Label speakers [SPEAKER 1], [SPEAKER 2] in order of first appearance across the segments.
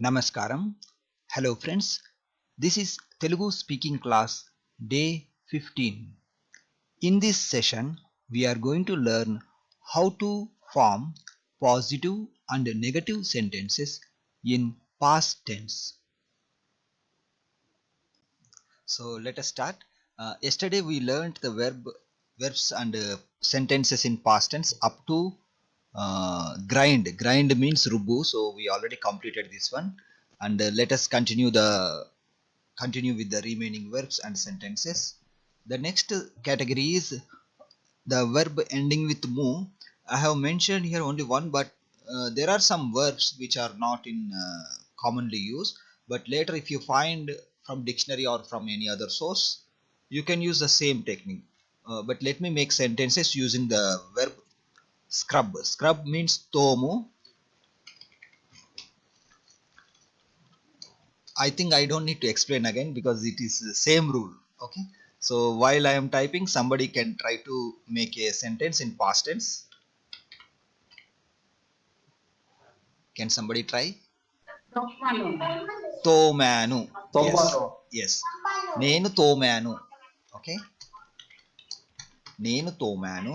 [SPEAKER 1] Namaskaram. Hello friends. This is Telugu speaking class day 15. In this session, we are going to learn how to form positive and negative sentences in past tense. So let us start. Yesterday we learned the verbs and sentences in past tense up to grind. Grind means rubu, so we already completed this one. And let us continue with the remaining verbs and sentences. The next category is the verb ending with mu. I have mentioned here only one, but there are some verbs which are not in commonly used. But later, if you find from dictionary or from any other source, you can use the same technique. But let me make sentences using the verb scrub. Scrub means tomu. I think I don't need to explain again because it is the same rule. Okay. So while I am typing, somebody can try to make a sentence in past tense. Can somebody try? తోమాను. Yes.
[SPEAKER 2] తోమాను.
[SPEAKER 1] Yes. నేను తోమాను. Okay. నేను తోమాను.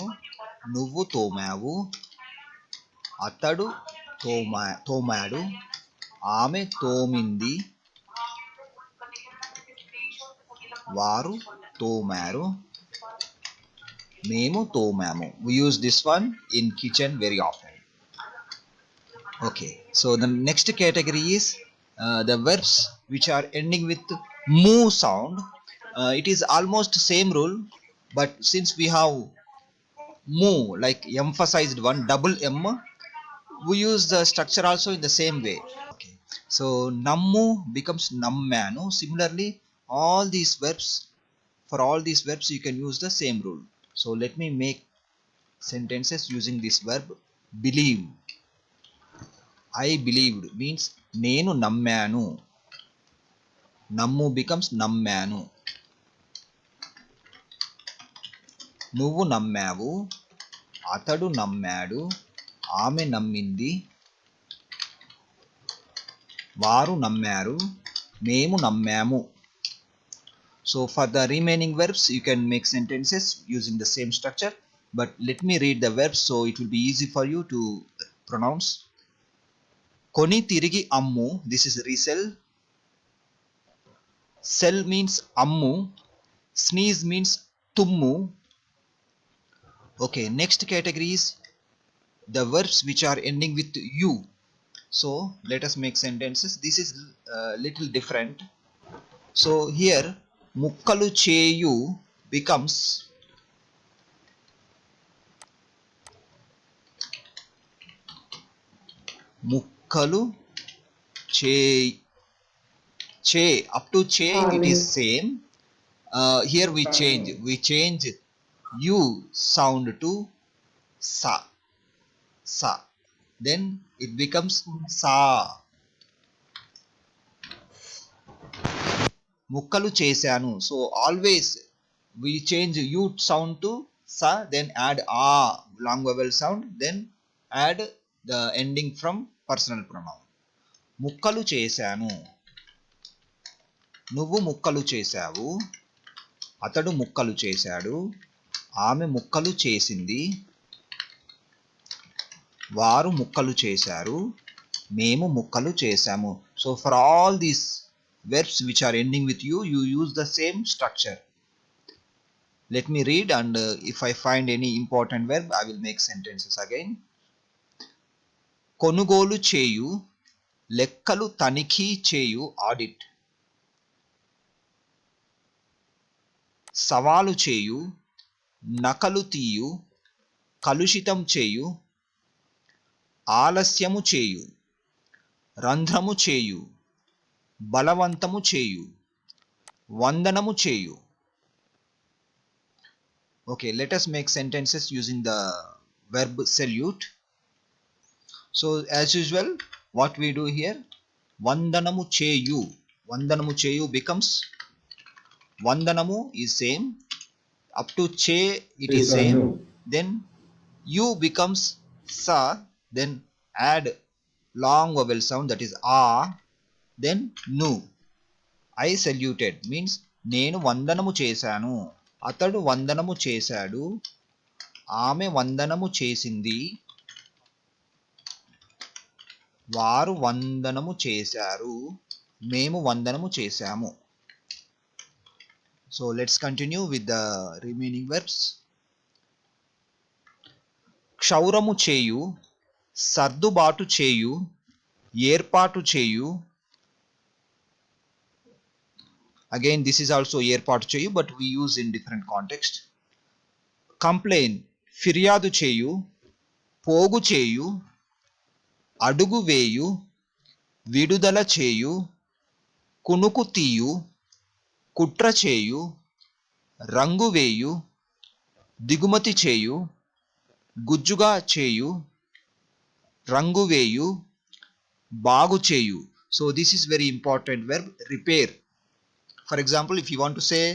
[SPEAKER 1] నువ్వు తోమావు. అతడు తోమాడు. ఆమె తోమింది. వారు తోమారు. మేము తోమాము. We use this one in kitchen very often. Okay, so the next category is the verbs which are ending with mu sound. It is almost same rule, but since we have mu like emphasized one double m, we use the structure also in the same way. Okay, so nammu becomes nammanu. Similarly, all these verbs, for all these verbs you can use the same rule. So let me make sentences using this verb believe. I believed means నేను నమ్మాను. నమ్ము becomes నమ్మాను. నువ్వు నమ్మావు. అతడు నమ్మాడు. ఆమె నమ్మింది. వారు నమ్మారు. మేము నమ్మాము. So for the remaining verbs you can make sentences using the same structure, but let me read the verbs so it will be easy for you to pronounce. కొని తిరిగి అమ్ము. This is resell. Sell means Ammu. Sneeze means తుమ్ము. Okay, next category is the verbs which are ending with you. So let us make sentences. This is little different. So here ముక్కలు చేయు becomes ముక్కలు చే up to che it is same. Here we change u sound to sa, then it becomes sa. ముక్కలు చేశాను. So always we change u sound to sa, then add a long vowel sound, then add the ending from personal pronoun. ముక్కలు చేశాను. నువ్వు ముక్కలు చేశావు. అతడు ముక్కలు చేశాడు. ఆమె ముక్కలు చేసింది. వారు ముక్కలు చేశారు. మేము ముక్కలు చేశాము. So for all these verbs which are ending with you, you use the same structure. Let me read, and if I find any important verb, I will make sentences again. కొనుగోలు చేయు. లెక్కలు తనిఖీ చేయు ఆడిట్. సవాలు చేయు. నకలు తీయు. కలుషితం చేయు. ఆలస్యము చేయు. రంధ్రము చేయు. బలవంతము చేయు. వందనము చేయు. Okay, let us make sentences using the verb salute. So as usual, what we do here, vandanamu cheyu. Vandanamu cheyu becomes vandanamu is same, up to che it is same, then u becomes sa, then add long vowel sound, that is a, then ను. I saluted means నేను వందనము చేశాను, అతడు వందనము చేశాడు, ఆమె వందనము చేసింది, వారు వందనము చేశారు, మేము వందనము చేశాము. So let's continue with the remaining verbs. క్షౌరము చేయు, సర్దుబాటు చేయు, ఏర్పాటు చేయు. Again, this is also ఏర్పాటు చేయు, but we use in different context. Complain, ఫిర్యాదు చేయు, పోగు చేయు, అడుగు వేయు, విడుదల చేయు, కునుకు తీయు, కుట్ర చేయు, రంగు వేయు, దిగుమతి చేయు, గుజ్జుగా చేయు, రంగు వేయు, బాగు చేయు. So this is very important verb, repair. For example, if you want to say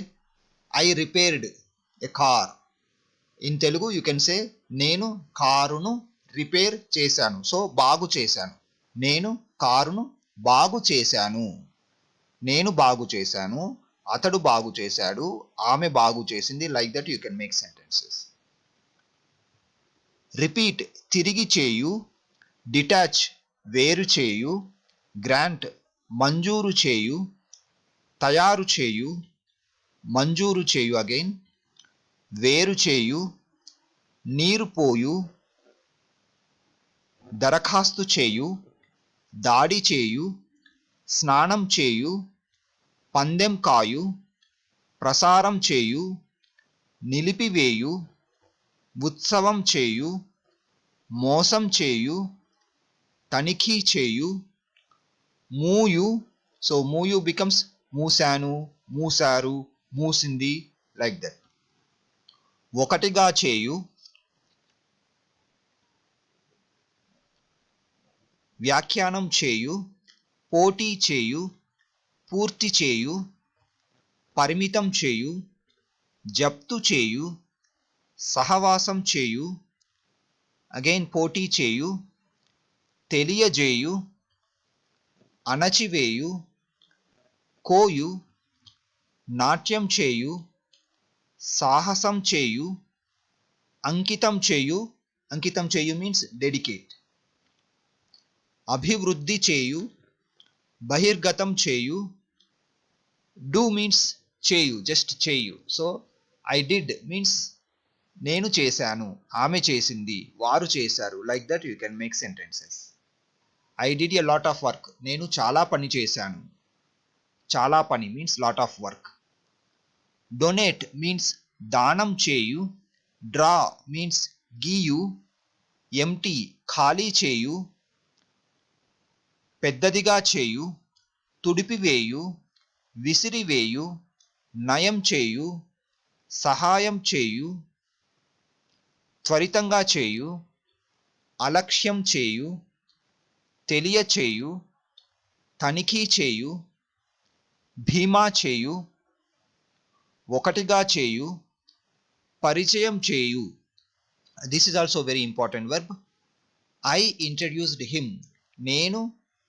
[SPEAKER 1] I repaired a car, in Telugu you can say నేను కారును రిపేర్ చేశాను. సో బాగు చేశాను. నేను కారును బాగు చేశాను, నేను బాగు చేశాను, అతడు బాగు చేశాడు, ఆమె బాగు చేసింది. Like that you can make sentences. Repeat, తిరిగి చేయు, డిటాచ్, వేరు చేయు, గ్రాంట్, మంజూరు చేయు, తయారు చేయు, మంజూరు చేయు అగైన్, వేరు చేయు, నీరు పోయు, దరఖాస్తు చేయు, దాడి చేయు, స్నానం చేయు, పందెం కాయు, ప్రసారం చేయు, నిలిపివేయు, ఉత్సవం చేయు, మోసం చేయు, తనిఖీ చేయు, మూయు. సో మూయు బికమ్స్ మూసాను, మూసారు, మూసింది, లైక్ దట్. ఒకటిగా చేయు, వ్యాఖ్యానం చేయు, పోటీ చేయు, పూర్తి చేయు, పరిమితం చేయు, జప్తు చేయు, సహవాసం చేయు, అగైన్ పోటీ చేయు, తెలియజేయు, అణచివేయు, కోయు, నాట్యం చేయు, సాహసం చేయు, అంకితం చేయు. అంకితం చేయు మీన్స్ డెడికేట్. అభివృద్ధి చేయు, బహిర్గతం చేయు. డూ మీన్స్ చేయు, జస్ట్ చేయు. సో ఐ డిడ్ మీన్స్ నేను చేశాను, ఆమె చేసింది, వారు చేశారు. Like that you can make sentences. I did a lot of work, నేను చాలా పని చేశాను. చాలా పని means lot of work. Donate means దానం చేయు, డ్రా మీన్స్ గీయు, ఎంటీ ఖాళీ చేయు, పెద్దదిగా చేయు, తుడిపివేయు, విసిరివేయు, నయం చేయు, సహాయం చేయు, త్వరితంగా చేయు, అలక్ష్యం చేయు, తెలియచేయు, తనిఖీ చేయు, భీమా చేయు, ఒకటిగా చేయు, పరిచయం చేయు. This is also very important verb. I introduced him, నేను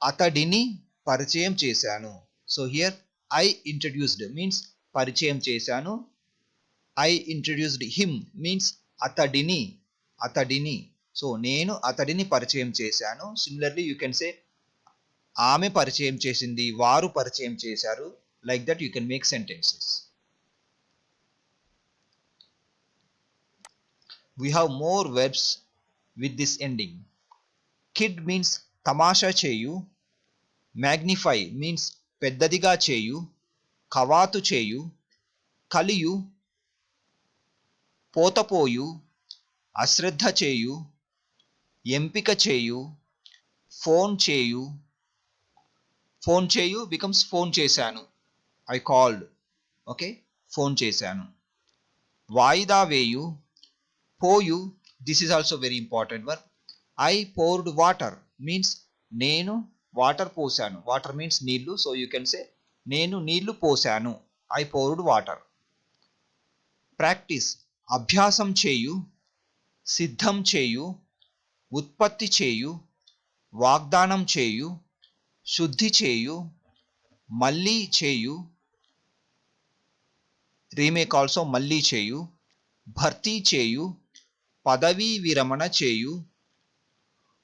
[SPEAKER 1] అతడిని పరిచయం చేశాను. So here I introduced means పరిచయం చేశాను. ఐ ఇంట్రడ్యూస్డ్ హిమ్ మీన్స్ అతడిని, అతడిని. సో నేను అతడిని పరిచయం చేశాను. సిమిలర్లీ యూ కెన్ సే ఆమె పరిచయం చేసింది, వారు పరిచయం చేశారు. Like that you can make sentences. We have more verbs with this ending. Kid means తమాషా చేయు, magnify means పెద్దదిగా చేయు, కవాతు చేయు, కలియు, పోతపోయు, అశ్రద్ధ చేయు, ఎంపిక చేయు, ఫోన్ చేయు. ఫోన్ చేయు బికమ్స్ ఫోన్ చేశాను, ఐ కాల్డ్. ఓకే, ఫోన్ చేశాను. వాయిదా వేయు, పోయు. This is also very important verb. I poured water means నేను వాటర్ పోసాను. వాటర్ మీన్స్ నీళ్లు. సో యూ కెన్ సే నేను నీళ్లు పోసాను, ఐ పోర్డ్ వాటర్. ప్రాక్టీస్ అభ్యాసం చేయు, సిద్ధం చేయు, ఉత్పత్తి చేయు, వాగ్దానం చేయు, శుద్ధి చేయు, మళ్ళీ చేయు, రీమేక్ ఆల్సో మళ్ళీ చేయు, భర్తీ చేయు, పదవీ విరమణ చేయు,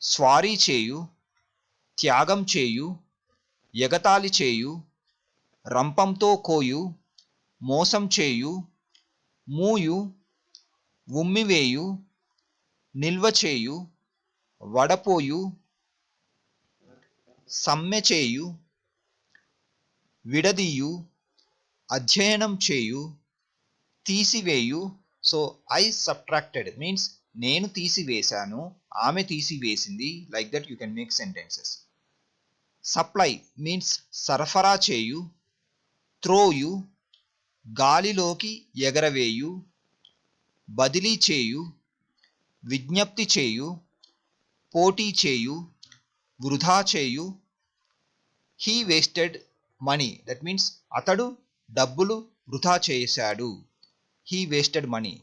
[SPEAKER 1] స్వారీ చేయు, త్యాగం చేయు, ఎగతాళి చేయు, రంపంతో కోయు, మోసం చేయు, మూయు, ఉమ్మివేయు, నిల్వ చేయు, వడపోయు, సమ్మె చేయు, విడదీయు, అధ్యయనం చేయు, తీసివేయు. సో ఐ సబ్ట్రాక్టెడ్ మీన్స్ నేను తీసివేశాను, ఆమె తీసివేసింది. Like that you can make sentences. Supply means సరఫరా చేయు, త్రోయు, గాలిలోకి ఎగరవేయు, బదిలీ చేయు, విజ్ఞప్తి చేయు, పోటీ చేయు, వృధా చేయు. He wasted money, that means అతడు డబ్బులు వృధా చేశాడు. He wasted money.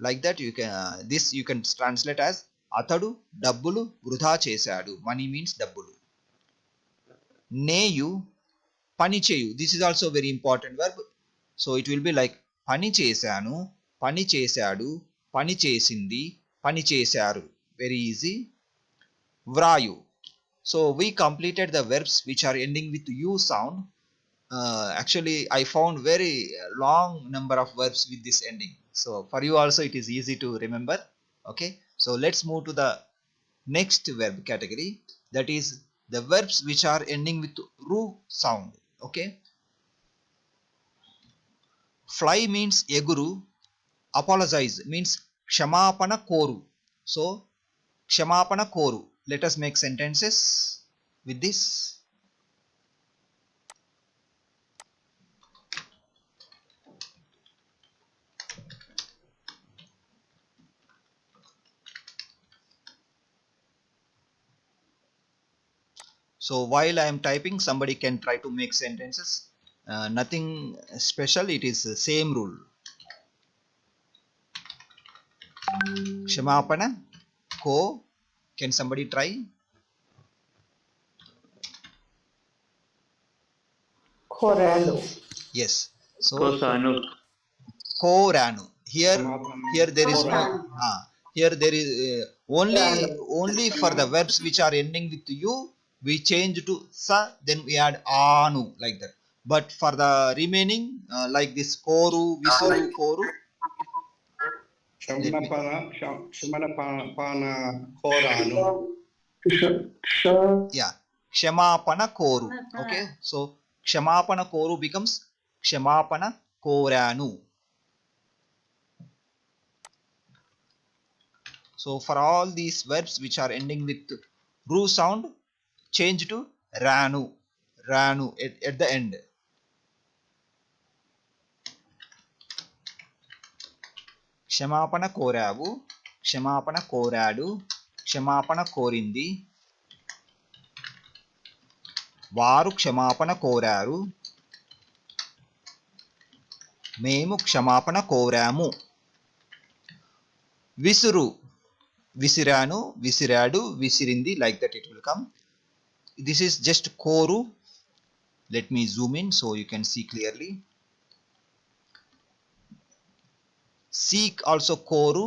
[SPEAKER 1] Like that you can this you can translate as అతడు డబ్బులు వృధా చేశాడు. మనీ మీన్స్ డబ్బులు. నేయు, పని చేయు. This is also very important verb. So it will be like పని చేశాను, పని చేశాడు, పని చేసింది, పని చేశారు. Very easy. వ్రాయు. So we completed the verbs which are ending with u sound. Actually I found very long number of verbs with this ending. So for you also it is easy to remember. Okay. So let's move to the next verb category. That is the verbs which are ending with ru sound. Okay. Fly means eguru. Apologize means kshamapana koru. So kshamapana koru. Let us make sentences with this. So while I am typing, somebody can try to make sentences. Nothing special, it is the same rule. Kshamapana ko. Can somebody try?
[SPEAKER 2] Koranu.
[SPEAKER 1] Yes. So
[SPEAKER 3] Kosanu.
[SPEAKER 1] Koranu. Here there is no. Here there is only for the verbs which are ending with u, we change to sa, then we add anu, like that. But for the remaining, like this koru, visuru, koru.
[SPEAKER 4] Shamanapana koranu.
[SPEAKER 1] Yeah, kshamapana koru. Okay, so kshamapana koru becomes kshamapana koranu. So for all these verbs which are ending with ru sound, change to ranu, ranu at the end. క్షమాపణ కోరావు, క్షమాపణ కోరాడు, క్షమాపణ కోరింది, వారు క్షమాపణ కోరారు, మేము క్షమాపణ కోరాము. విసురు, విసిరాను, విసిరాడు, విసిరింది, like that it will come. This is just koru. Let me zoom in so you can see clearly. Seek also koru.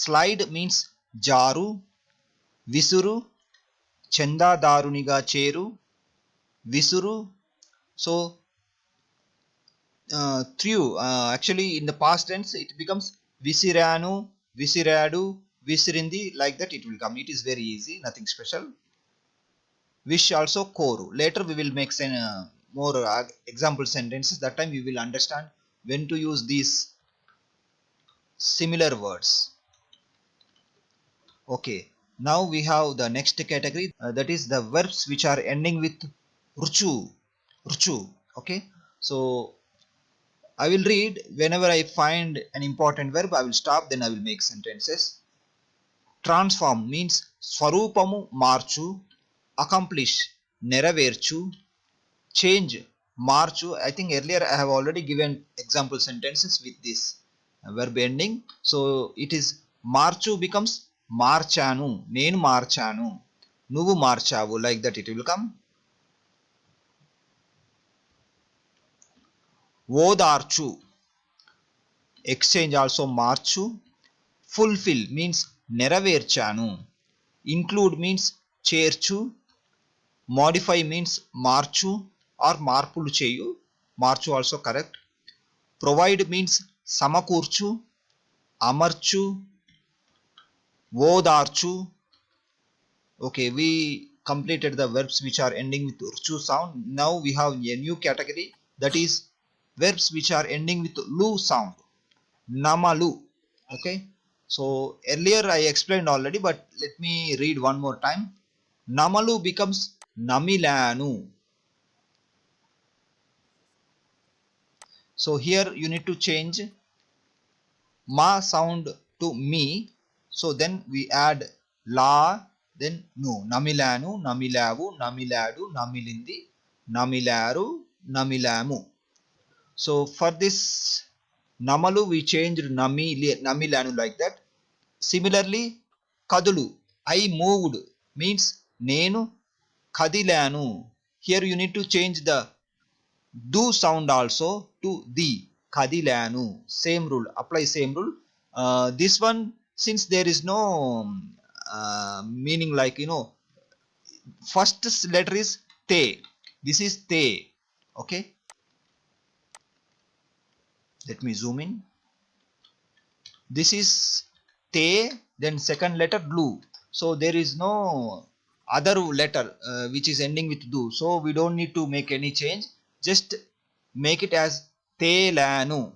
[SPEAKER 1] Slide means jaru. Visuru, చందాదారునిగా చేరు, విసురు. So through actually in the past tense it becomes visiranu, visiradu, visirindi, like that it will come. It is very easy, nothing special. Wish also koru. Later we will make more example sentences. That time you will understand when to use these similar words. Okay, now we have the next category, that is the verbs which are ending with ruchu, ruchu. Okay, so I will read. Whenever I find an important verb, I will stop, then I will make sentences. Transform means స్వరూపము మార్చు, accomplish నెరవేర్చు, change March. I think earlier I have already given example sentences with this verb ending. So it is March becomes మార్చాను, నేను మార్చాను, నువ్వు మార్చావు, like that it will come. ఓదార్చు, exchange also March. fulfill means నెరవేర్చాను. include means చేర్చు. modify means March or మార్పులు చేయు, మార్చు also correct. provide means సమకూర్చు, అమర్చు, ఓదార్చు. Okay, we completed the verbs which are ending with urchu sound. Now we have a new category, that is verbs which are ending with lu sound. Namalu. Okay, so earlier I explained already, but let me read one more time. Namalu becomes namilanu. So here you need to change ma sound to me, so then we add la, then nu. Namilanu, namilavu, namiladu, namilindi, namilaru, namilamu. So for this namalu we changed namilanu like that. Similarly kadulu, I moved means nenu kadilanu. Here you need to change the do sound also to the, kadilanu. Same rule apply, same rule. This one, since there is no meaning, like first letter is te, this is te. Okay, let me zoom in. This is te, then second letter lu. So there is no other letter which is ending with du, so we don't need to make any change. Just make it as telanu,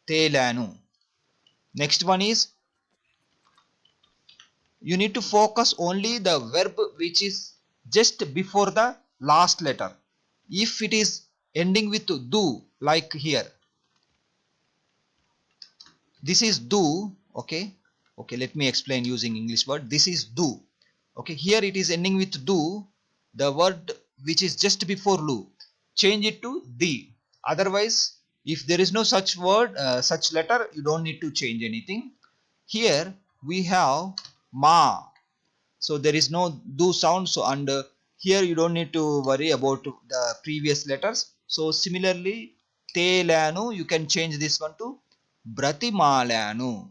[SPEAKER 1] telanu. Next one is, you need to focus only the verb which is just before the last letter. If it is ending with du, like here, this is do. Okay, okay, let me explain using English word. This is do. Okay, here it is ending with do, the word which is just before lu, change it to the. Otherwise, if there is no such word, such letter, you don't need to change anything. Here we have ma, so there is no do sound, so and here you don't need to worry about the previous letters. So similarly telanu, you can change this one to bratimalanu.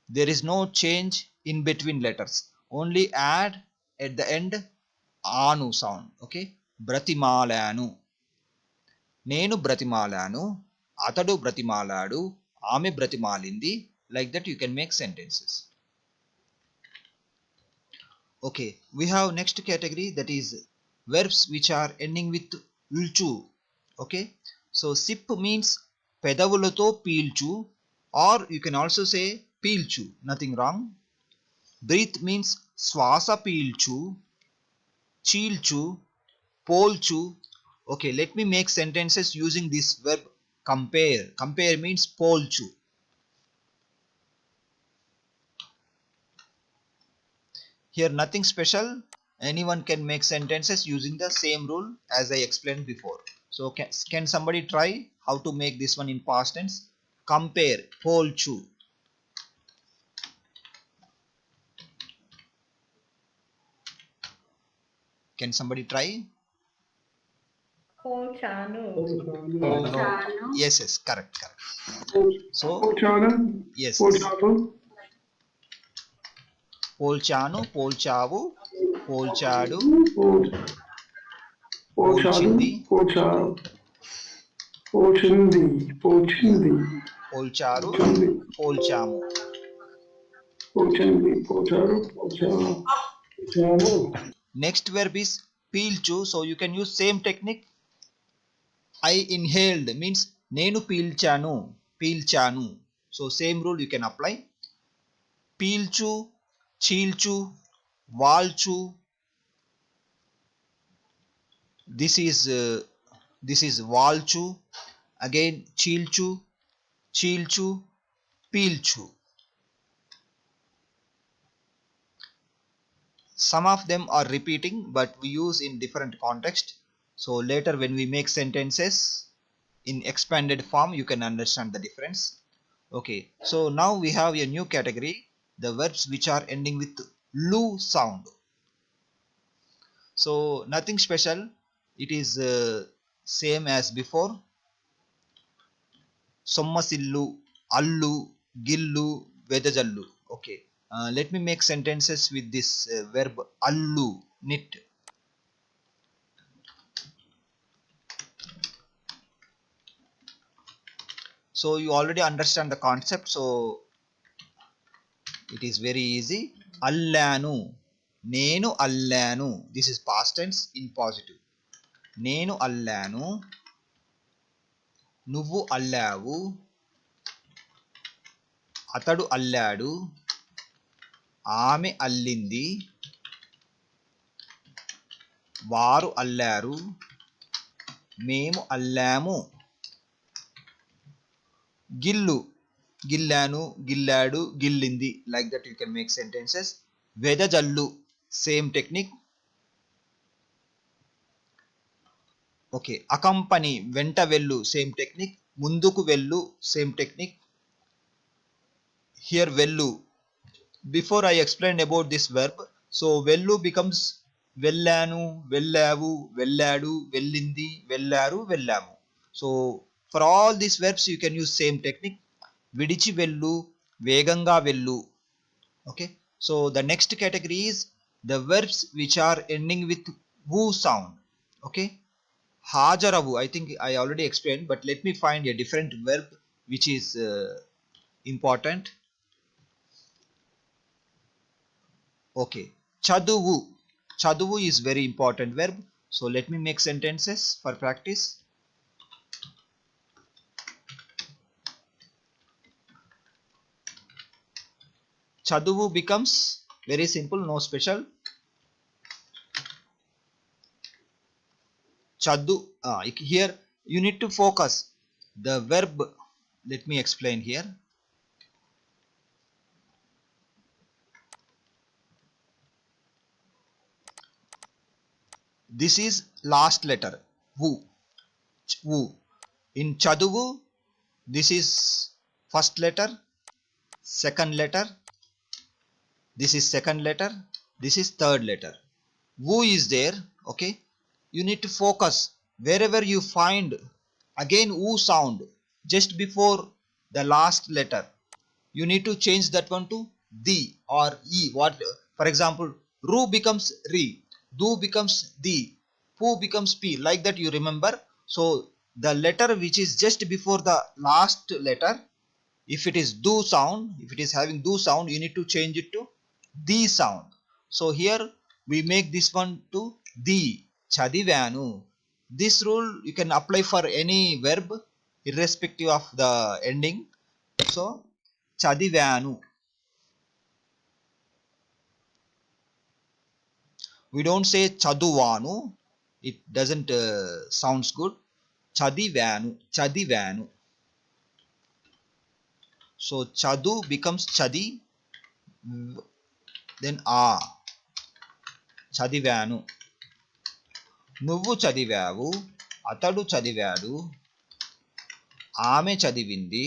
[SPEAKER 1] There is no change in between letters, only add at the end anu sound. Okay, bratimalanu, నేను బ్రతిమాలాను, అతడు బ్రతిమాలాడు, ఆమె బ్రతిమాలింది. Like that you can make sentences. Okay, we have next category, that is verbs which are ending with ulchu. Okay, so sip means పెదవులతో పీల్చు, or you can also say పీల్చు, nothing wrong. breathe means శ్వాస పీల్చు, చీల్చు, పోల్చు. Okay, let me make sentences using this verb compare. Compare means పోల్చు. Here nothing special, anyone can make sentences using the same rule as I explained before. So can somebody try how to make this one in past tense? Compare, పోల్చు. Can somebody try?
[SPEAKER 2] పోల్చాను.
[SPEAKER 1] Yes, yes, correct. So yes, పోల్చాను, పోల్చావు, పోల్చాడు, పోల్చింది, పోల్చారు, పోల్చాము. Next verb is పీల్చు, so you can use same technique. I inhaled means నేను పీల్చాను, పీల్చాను. So same rule you can apply. పీల్చు, చీల్చు, వాల్చు. This is వాల్చు. Again చీల్చు, చీల్చు, పీల్చు. Some of them are repeating, but we use in different context. So later when we make sentences in expanded form, you can understand the difference. Okay, so now we have a new category, the verbs which are ending with lu sound. So nothing special, it is same as before. సొమ్మసిల్లు, Allu, గిల్లు, వెదజల్లు. Okay, let me make sentences with this verb allu, knit. So you already understand the concept, so it is very easy. Allanu, nenu allanu. This is past tense in positive. Nenu allanu, నువ్వు అల్లావు, అతడు అల్లాడు, ఆమె అల్లింది, వారు అల్లారు, మేము అల్లాము. గిల్లు, గిల్లాను, గిల్లాడు, గిల్లింది. Like that you can make sentences. వెదజల్లు, same technique. ఓకే, అకంపనీ, వెంట వెళ్ళు, సేమ్ టెక్నిక్. ముందుకు వెళ్ళు, సేమ్ టెక్నిక్. హియర్ వెళ్ళు. Before I explain about this verb, so వెళ్ళు బికమ్స్ వెళ్ళాను, వెళ్ళావు, వెళ్ళాడు, వెళ్ళింది, వెళ్ళారు, వెళ్ళాము. So for all these verbs you can use same technique. విడిచి వెళ్ళు, వేగంగా వెళ్ళు. Okay, so the next category is the verbs which are ending with వు సౌండ్. ఓకే, హాజరవు, I think I already explained, but let me find a different verb which is important. Okay, chaduvu. Chaduvu is very important verb, so let me make sentences for practice. Chaduvu becomes very simple, no special. Chadu, here you need to focus the verb. Let me explain here. This is last letter, vu. Vu. In chaduvu, this is first letter, second letter, this is second letter, this is third letter. Vu is there. Okay, you need to focus wherever you find again u sound just before the last letter, you need to change that one to di or e. What, for example, ru becomes ri, du becomes di, pu becomes p, like that you remember. So the letter which is just before the last letter, if it is du sound, if it is having du sound, you need to change it to di sound. So here we make this one to di. Chadivanu. This rule you can apply for any verb irrespective of the ending. So chadivanu. We don't say chaduvanu, it doesn't sounds good. Chadivanu, chadivanu. So chadu becomes chadi, then chadivanu. నువ్వు చదివావు, అతడు చదివాడు, ఆమె చదివింది,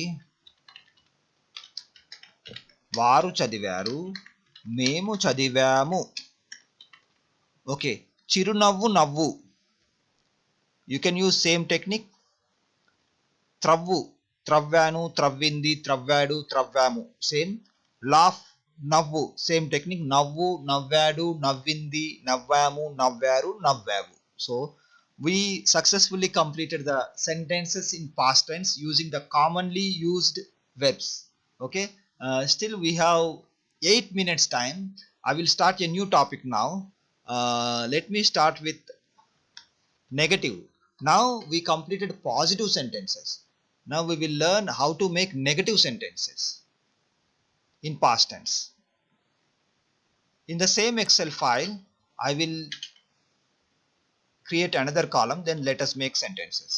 [SPEAKER 1] వారు చదివారు, మేము చదివాము. ఓకే, చిరునవ్వు, నవ్వు. You can use same technique. త్రవ్వు, త్రవ్వాను, త్రవ్వింది, త్రవ్వాడు, త్రవ్వాము, సేమ్. లాఫ్, నవ్వు, సేమ్ టెక్నిక్. నవ్వు, నవ్వాడు, నవ్వింది, నవ్వాము, నవ్వారు, నవ్వావు. So we successfully completed the sentences in past tense using the commonly used verbs. Okay, still we have 8 minutes time. I will start a new topic now. Let me start with negative. Now we completed positive sentences. Now we will learn how to make negative sentences in past tense. In the same Excel file, I will create another column, then let us make sentences.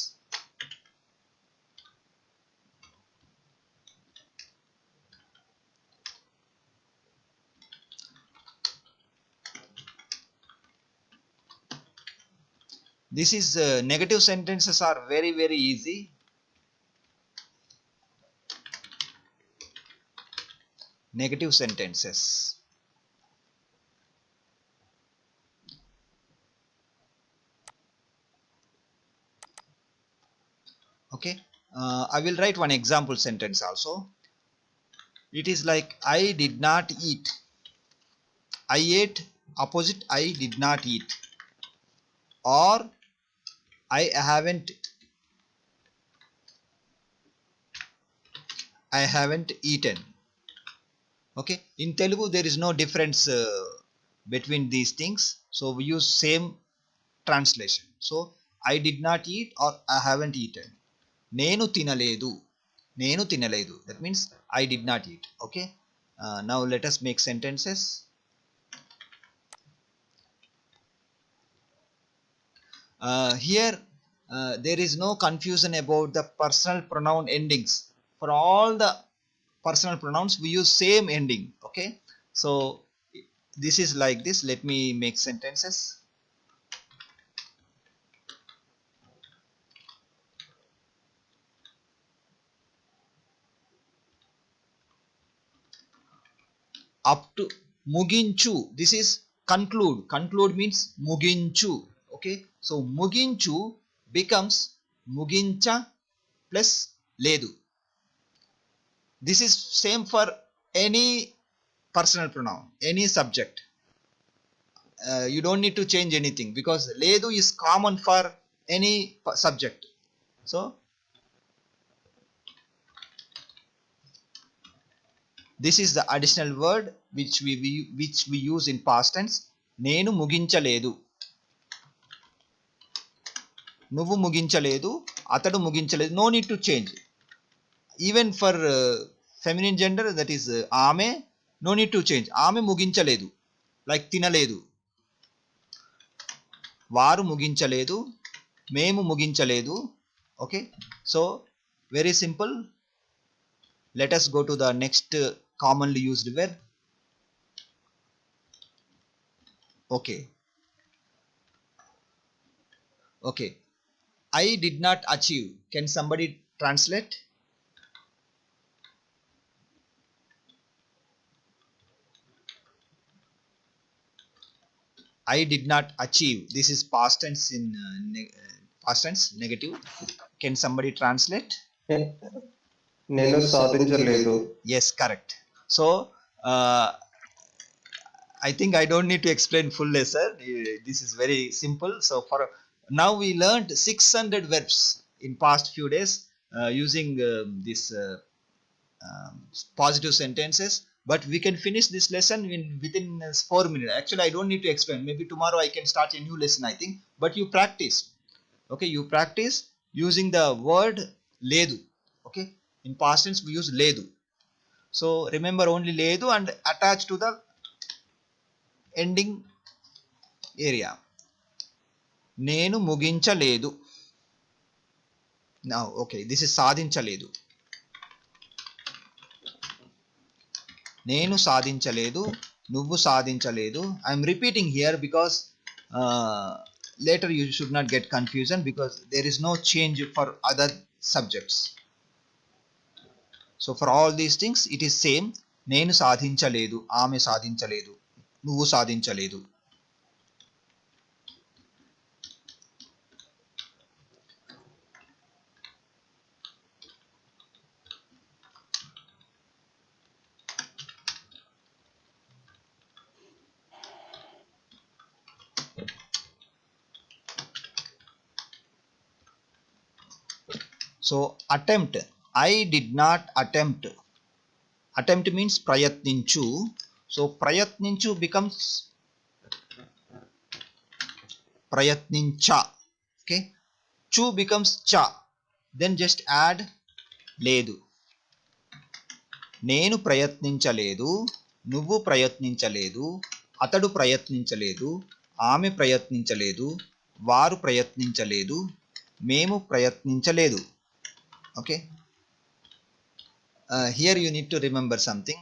[SPEAKER 1] This is negative sentences are very easy. Negative sentences. Okay, I will write one example sentence also. It is like I did not eat. I ate, opposite I did not eat, or I haven't eaten. Okay, in Telugu there is no difference between these things, so we use same translation. So I did not eat or I haven't eaten. నేను తినలేదు, that means I did not eat. Okay, now let us make sentences. Here there is no confusion about the personal pronoun endings. For all the personal pronouns we use same ending. Okay, so this is like this. Let me make sentences. Up to muginchu, this is conclude. Conclude means muginchu. Okay, so muginchu becomes mugincha plus ledu. This is same for any personal pronoun, any subject. You don't need to change anything because ledu is common for any subject. So this is the additional word which we use in past tense. నేను ముగించలేదు, నువ్వు ముగించలేదు, అతడు ముగించలేదు. No need to change. Even for feminine gender, that is ఆమె, no need to change. ఆమె ముగించలేదు, like తినలేదు. వారు ముగించలేదు, మేము ముగించలేదు. Okay, so very simple. Let us go to the next commonly used verb. Okay, I did not achieve. Can somebody translate? I did not achieve. This is past tense in past tense negative. Can somebody translate?
[SPEAKER 2] నేను సాధించలేదు.
[SPEAKER 1] Yes, correct. So I think I don't need to explain full lesson. This is very simple. So for now we learned 600 verbs in past few days using this positive sentences. But we can finish this lesson within 4 minutes. Actually, I don't need to explain. Maybe tomorrow I can start a new lesson, I think. But you practice. Okay, you practice using the word ledu. Okay, in past tense we use ledu. So remember only ledu and attach to the ending area. నేను ముగించలేదు. Now, okay, this is సాధించలేదు. నేను సాధించలేదు, నువ్వు సాధించలేదు. I am repeating here because later you should not get confusion because there is no change for other subjects. So for all these things it is same. నేను సాధించలేదు, ఆమె సాధించలేదు, నువ్వు సాధించలేదు. So attempt, I did not attempt. Attempt means prayatninchu. So prayatninchu becomes prayatnincha. Okay, chu becomes cha. Then just add ledu. నేను ప్రయత్నించలేదు, నువ్వు ప్రయత్నించలేదు, అతడు ప్రయత్నించలేదు, ఆమె ప్రయత్నించలేదు, వారు ప్రయత్నించలేదు, మేము ప్రయత్నించలేదు. Okay, here you need to remember something.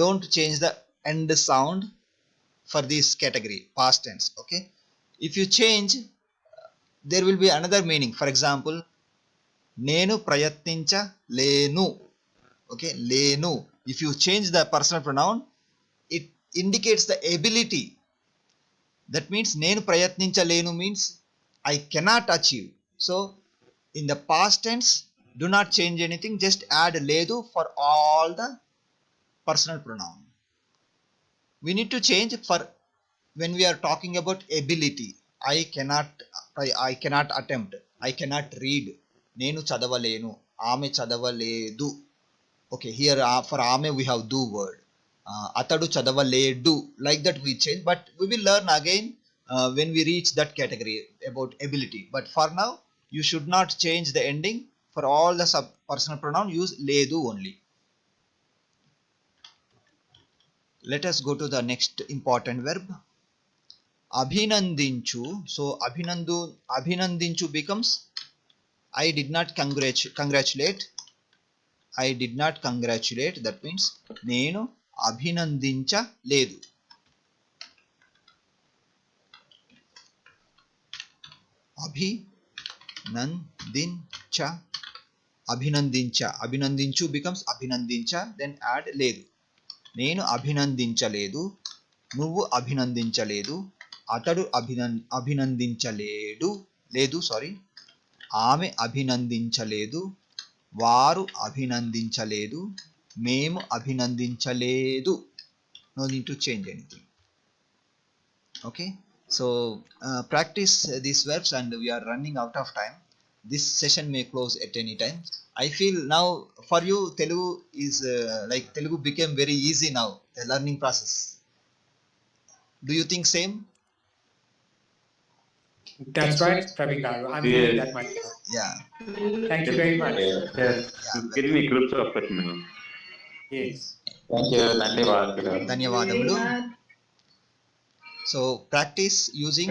[SPEAKER 1] Don't change the end sound for this category, past tense. Okay, if you change there will be another meaning. For example, నేను ప్రయత్నించలేను. Okay, లేను. If you change the personal pronoun, it indicates the ability. That means నేను ప్రయత్నించలేను means I cannot achieve. So in the past tense Do not change anything, just add ledu for all the personal pronoun. We need to change for when we are talking about ability. I cannot attempt, I cannot read, నేను చదవలేను, ఆమె చదవలేదు. Okay, here for ఆమె we have do word. అతడు చదవలేడు, like that we change, but we will learn again when we reach that category about ability. But for now you should not change the ending. For all the sub personal pronoun use ledu only. Let us go to the next important verb, abhinandinchu. So abhinandinchu becomes I did not congratulate. I did not congratulate, that means నేను అభినందించలేదు. అభినందించు becomes అభినందించ, then add లేదు. నేను అభినందించలేదు, నువ్వు అభినందించలేదు, అతడు అభినందించలేడు, ఆమె అభినందించలేదు, వారు అభినందించలేదు, మేము అభినందించలేదు. No need to change anything. Okay, so practice these verbs, and we are running out of time. This session may close at any time. I feel now for you Telugu is like Telugu became very easy now, the learning process. Do you think same?
[SPEAKER 3] That's right, Praveen Garu. I'm feeling that much.
[SPEAKER 1] Yeah.
[SPEAKER 3] Thank you very much.
[SPEAKER 2] Yes.
[SPEAKER 4] Give me groups of it, man.
[SPEAKER 3] Yes.
[SPEAKER 2] Thank you.
[SPEAKER 1] ధన్యవాదములు. So practice using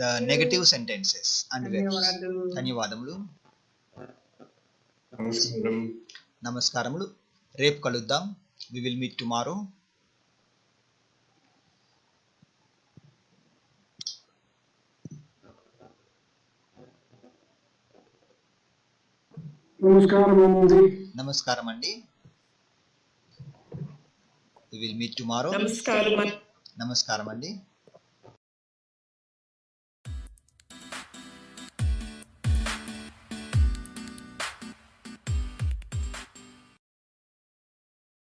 [SPEAKER 1] the negative sentences and verbs. ధన్యవాదములు. నమస్కారములు. రేపు కలుద్దాం. We will meet tomorrow. నమస్కారం అండి. We will meet tomorrow. నమస్కారం అండి.